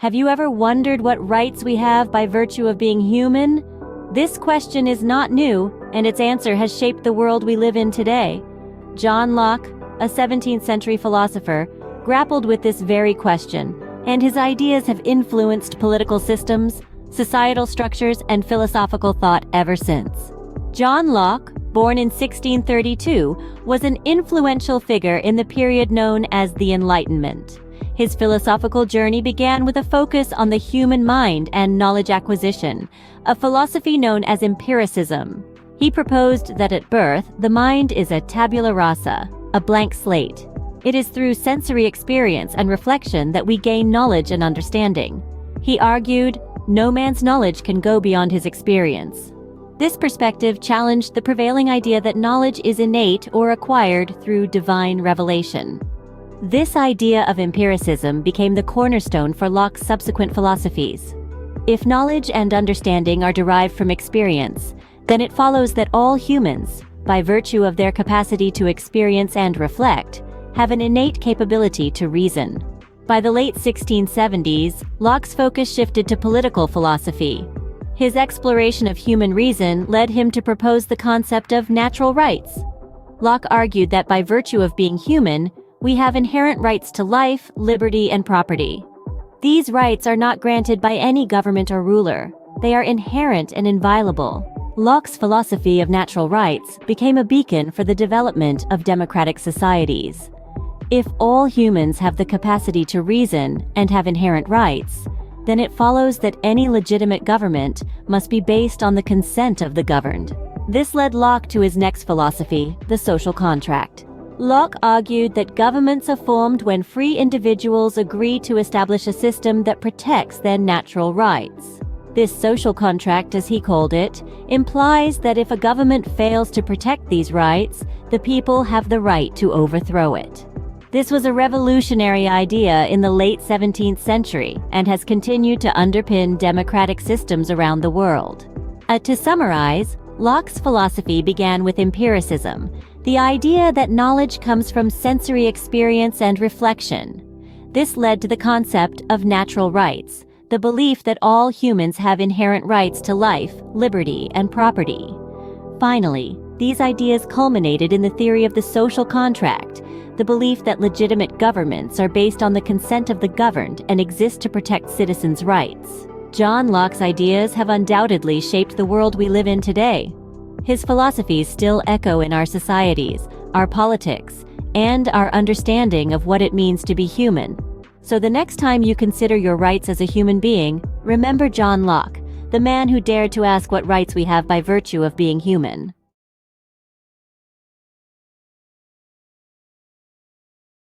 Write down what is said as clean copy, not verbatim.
Have you ever wondered what rights we have by virtue of being human? This question is not new, and its answer has shaped the world we live in today. John Locke, a 17th century philosopher, grappled with this very question, and his ideas have influenced political systems, societal structures, and philosophical thought ever since. John Locke, born in 1632, was an influential figure in the period known as the Enlightenment. His philosophical journey began with a focus on the human mind and knowledge acquisition, a philosophy known as empiricism. He proposed that at birth, the mind is a tabula rasa, a blank slate. It is through sensory experience and reflection that we gain knowledge and understanding. He argued, no man's knowledge can go beyond his experience. This perspective challenged the prevailing idea that knowledge is innate or acquired through divine revelation. This idea of empiricism became the cornerstone for Locke's subsequent philosophies. If knowledge and understanding are derived from experience, then it follows that all humans, by virtue of their capacity to experience and reflect, have an innate capability to reason. By the late 1670s, Locke's focus shifted to political philosophy. His exploration of human reason led him to propose the concept of natural rights. Locke argued that by virtue of being human, we have inherent rights to life, liberty, and property. These rights are not granted by any government or ruler. They are inherent and inviolable. Locke's philosophy of natural rights became a beacon for the development of democratic societies. If all humans have the capacity to reason and have inherent rights, then it follows that any legitimate government must be based on the consent of the governed. This led Locke to his next philosophy, the social contract. Locke argued that governments are formed when free individuals agree to establish a system that protects their natural rights. This social contract, as he called it, implies that if a government fails to protect these rights, the people have the right to overthrow it. This was a revolutionary idea in the late 17th century and has continued to underpin democratic systems around the world. To summarize, Locke's philosophy began with empiricism, the idea that knowledge comes from sensory experience and reflection. This led to the concept of natural rights, the belief that all humans have inherent rights to life, liberty, and property. Finally, these ideas culminated in the theory of the social contract, the belief that legitimate governments are based on the consent of the governed and exist to protect citizens' rights. John Locke's ideas have undoubtedly shaped the world we live in today. His philosophies still echo in our societies, our politics, and our understanding of what it means to be human. So the next time you consider your rights as a human being, remember John Locke, the man who dared to ask what rights we have by virtue of being human.